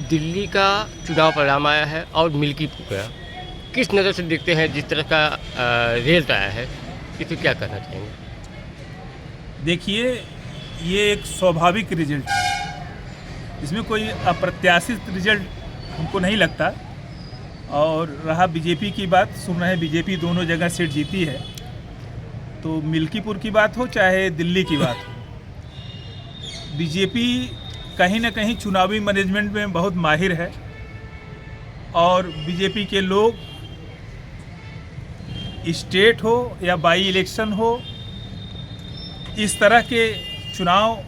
दिल्ली का चुनाव परिणाम आया है और मिल्कीपुर का किस नज़र से देखते हैं? जिस तरह का रिजल्ट आया है, इसे क्या कहना चाहेंगे? देखिए, ये एक स्वाभाविक रिजल्ट है, इसमें कोई अप्रत्याशित रिजल्ट हमको नहीं लगता। और रहा बीजेपी की बात, सुन रहे हैं बीजेपी दोनों जगह सीट जीती है, तो मिल्कीपुर की बात हो चाहे दिल्ली की बात हो, बीजेपी कहीं ना कहीं चुनावी मैनेजमेंट में बहुत माहिर है। और बीजेपी के लोग स्टेट हो या बाई इलेक्शन हो, इस तरह के चुनाव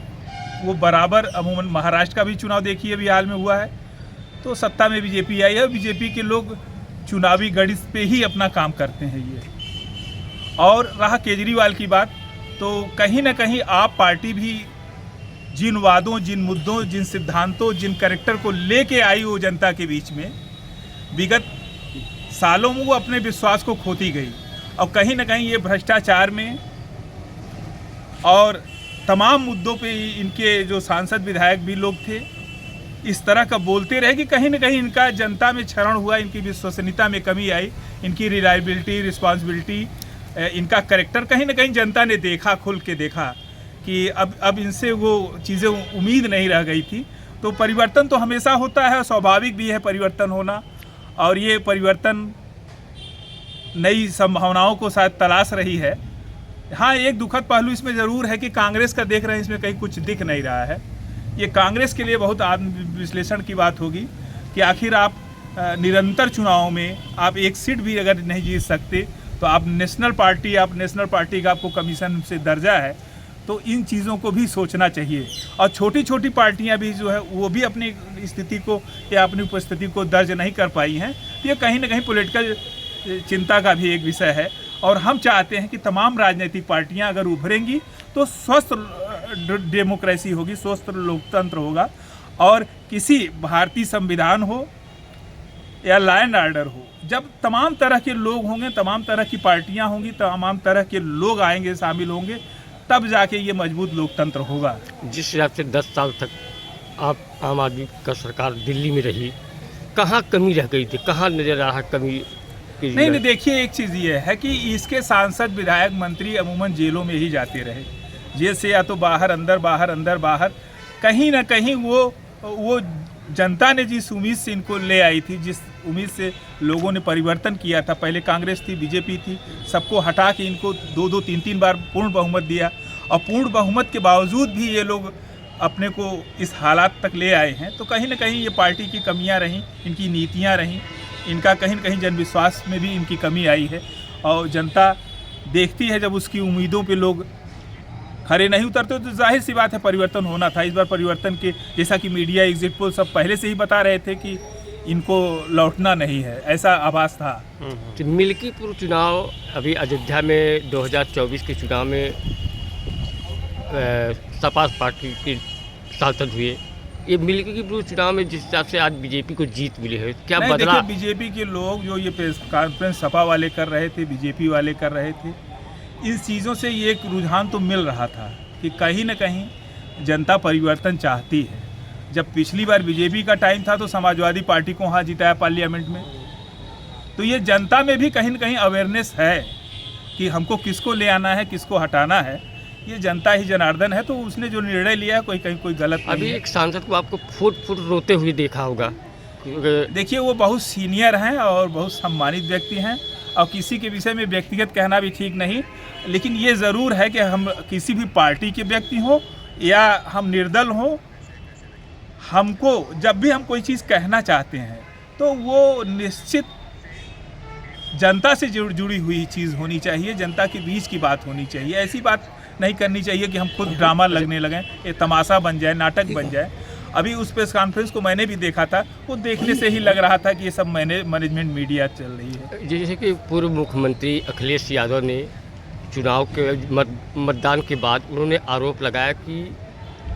वो बराबर, अमूमन महाराष्ट्र का भी चुनाव देखिए अभी हाल में हुआ है, तो सत्ता में बीजेपी आई है। बीजेपी के लोग चुनावी गणित पे ही अपना काम करते हैं ये। और रहा केजरीवाल की बात, तो कहीं ना कहीं आप पार्टी भी जिन वादों, जिन मुद्दों, जिन सिद्धांतों, जिन कैरेक्टर को लेके आई वो जनता के बीच में, विगत सालों में वो अपने विश्वास को खोती गई। और कहीं ना कहीं ये भ्रष्टाचार में और तमाम मुद्दों पे इनके जो सांसद विधायक भी लोग थे, इस तरह का बोलते रहे कि कहीं ना कहीं इनका जनता में क्षरण हुआ, इनकी विश्वसनीयता में कमी आई, इनकी रिलायबिलिटी, रिस्पॉन्सिबिलिटी, इनका कैरेक्टर कहीं ना कहीं जनता ने देखा, खुल के देखा कि अब इनसे वो चीज़ें उम्मीद नहीं रह गई थी। तो परिवर्तन तो हमेशा होता है, स्वाभाविक भी है परिवर्तन होना, और ये परिवर्तन नई संभावनाओं को शायद तलाश रही है। हाँ, एक दुखद पहलू इसमें ज़रूर है कि कांग्रेस का देख रहे हैं, इसमें कहीं कुछ दिख नहीं रहा है। ये कांग्रेस के लिए बहुत आत्म विश्लेषण की बात होगी कि आखिर आप निरंतर चुनावों में आप एक सीट भी अगर नहीं जीत सकते, तो आप नेशनल पार्टी का आपको कमीशन से दर्जा है, तो इन चीज़ों को भी सोचना चाहिए। और छोटी छोटी पार्टियां भी जो है वो भी अपनी स्थिति को या अपनी उपस्थिति को दर्ज नहीं कर पाई हैं। ये कहीं ना कहीं पॉलिटिकल चिंता का भी एक विषय है। और हम चाहते हैं कि तमाम राजनीतिक पार्टियां अगर उभरेंगी तो स्वस्थ डेमोक्रेसी होगी, स्वस्थ लोकतंत्र होगा, और किसी भारतीय संविधान हो या लॉ एंड ऑर्डर हो, जब तमाम तरह के लोग होंगे, तमाम तरह की पार्टियां होंगी, तमाम तरह के लोग आएंगे, शामिल होंगे, तब जाके ये मजबूत लोकतंत्र होगा। जिस हिसाब से 10 साल तक आप आम आदमी का सरकार दिल्ली में रही, कहाँ कमी रह गई थी, कहाँ नजर आ रहा कमी? नहीं, देखिए, एक चीज़ ये है कि इसके सांसद, विधायक, मंत्री अमूमन जेलों में ही जाते रहे, जेल से या तो बाहर अंदर, बाहर अंदर बाहर। कहीं ना कहीं वो जनता ने जिस उम्मीद से इनको ले आई थी, जिस उम्मीद से लोगों ने परिवर्तन किया था, पहले कांग्रेस थी, बीजेपी थी, सबको हटा के इनको 2-2, 3-3 बार पूर्ण बहुमत दिया, और पूर्ण बहुमत के बावजूद भी ये लोग अपने को इस हालात तक ले आए हैं। तो कहीं ना कहीं ये पार्टी की कमियां रहीं, इनकी नीतियां रहीं, इनका कहीं ना कहीं जनविश्वास में भी इनकी कमी आई है। और जनता देखती है जब उसकी उम्मीदों पे लोग खरे नहीं उतरते, तो जाहिर सी बात है परिवर्तन होना था। इस बार परिवर्तन के, जैसा कि मीडिया, एग्जिट पोल सब पहले से ही बता रहे थे कि इनको लौटना नहीं है, ऐसा आभास था। तो मिल्कीपुर चुनाव अभी अयोध्या में 2024 के चुनाव में सपा पार्टी के सांसद हुए, ये मिल्कीपुर चुनाव में जिस हिसाब से आज बीजेपी को जीत मिली है, क्या बदला? बीजेपी के लोग जो ये प्रेस कॉन्फ्रेंस सपा वाले कर रहे थे, बीजेपी वाले कर रहे थे, इन चीज़ों से ये एक रुझान तो मिल रहा था कि कहीं ना कहीं जनता परिवर्तन चाहती है। जब पिछली बार बीजेपी का टाइम था तो समाजवादी पार्टी को वहाँ जिताया पार्लियामेंट में, तो ये जनता में भी कहीं ना कहीं अवेयरनेस है कि हमको किसको ले आना है, किसको हटाना है। ये जनता ही जनार्दन है, तो उसने जो निर्णय लिया है कोई गलत नहीं। अभी एक सांसद को आपको फुट रोते हुए देखा होगा। देखिए, वो बहुत सीनियर हैं और बहुत सम्मानित व्यक्ति हैं, और किसी के विषय में व्यक्तिगत कहना भी ठीक नहीं, लेकिन ये ज़रूर है कि हम किसी भी पार्टी के व्यक्ति हों या हम निर्दल हों, हमको जब भी हम कोई चीज़ कहना चाहते हैं तो वो निश्चित जनता से जुड़ी हुई चीज़ होनी चाहिए, जनता के बीच की बात होनी चाहिए। ऐसी बात नहीं करनी चाहिए कि हम खुद ड्रामा लगने लगें, ये तमाशा बन जाए, नाटक बन जाए। अभी उस प्रेस कॉन्फ्रेंस को मैंने भी देखा था, वो देखने से ही लग रहा था कि ये सब मैनेजमेंट मीडिया चल रही है। जैसे कि पूर्व मुख्यमंत्री अखिलेश यादव ने चुनाव के मतदान के बाद उन्होंने आरोप लगाया कि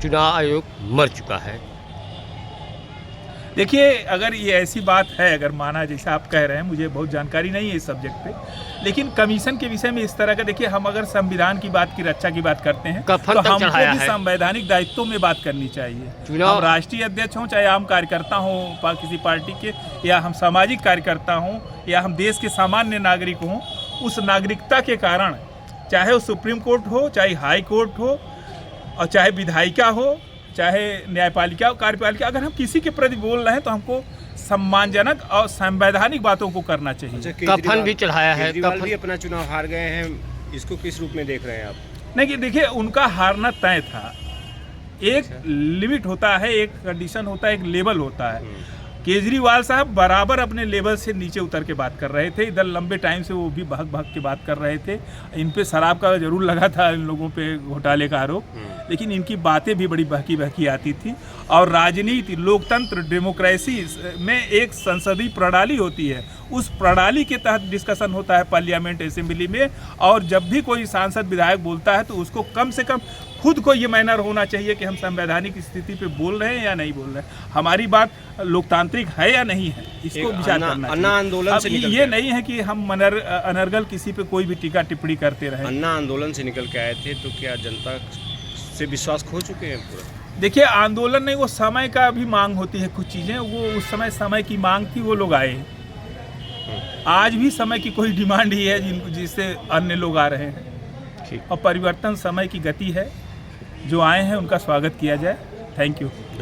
चुनाव आयोग मर चुका है। देखिए, अगर ये ऐसी बात है, अगर माना जैसा आप कह रहे हैं, मुझे बहुत जानकारी नहीं है इस सब्जेक्ट पे, लेकिन कमीशन के विषय में इस तरह का, देखिए हम अगर संविधान की बात की रक्षा की बात करते हैं कफन तो तक हमको चढ़ाया भी है। संवैधानिक दायित्वों में बात करनी चाहिए। चुनाव- हम राष्ट्रीय अध्यक्ष हों, चाहे आम कार्यकर्ता हों किसी पार्टी के, या हम सामाजिक कार्यकर्ता हों, या हम देश के सामान्य नागरिक हों, उस नागरिकता के कारण, चाहे वो सुप्रीम कोर्ट हो, चाहे हाई कोर्ट हो, और चाहे विधायिका हो, चाहे न्यायपालिका और कार्यपालिका, अगर हम किसी के प्रति बोल रहे हैं तो हमको सम्मानजनक और संवैधानिक बातों को करना चाहिए। कफन भी चढ़ाया है। केजरीवाल कफन भी अपना चुनाव हार गए हैं, इसको किस रूप में देख रहे हैं आप? नहीं कि देखिए, उनका हारना तय था। एक लिमिट होता है, एक कंडीशन होता है, एक लेवल होता है। केजरीवाल साहब बराबर अपने लेवल से नीचे उतर के बात कर रहे थे। इधर लंबे टाइम से वो भी भाग भाग के बात कर रहे थे। इन पे शराब का जरूर लगा था, इन लोगों पे घोटाले का आरोप, लेकिन इनकी बातें भी बड़ी बहकी बहकी आती थी। और राजनीति, लोकतंत्र, डेमोक्रेसी में एक संसदीय प्रणाली होती है, उस प्रणाली के तहत डिस्कशन होता है पार्लियामेंट, असेंबली में। और जब भी कोई सांसद विधायक बोलता है तो उसको कम से कम खुद को ये मैनर होना चाहिए कि हम संवैधानिक स्थिति पे बोल रहे हैं या नहीं बोल रहे हैं, हमारी बात लोकतांत्रिक है या नहीं है, इसको विचार करना अन्ना चाहिए। आंदोलन से अब निकल ये के- नहीं है कि हम अनर्गल किसी पे कोई भी टीका टिप्पणी करते रहे। अन्ना आंदोलन से निकल के आए थे, तो क्या जनता से विश्वास खो चुके हैं पूरा? देखिए, आंदोलन नहीं, वो समय का भी मांग होती है, कुछ चीज़ें वो उस समय की मांग थी, वो लोग आए। आज भी समय की कोई डिमांड ही है जिससे अन्य लोग आ रहे हैं। ठीक। और परिवर्तन समय की गति है, जो आए हैं उनका स्वागत किया जाए। Thank you.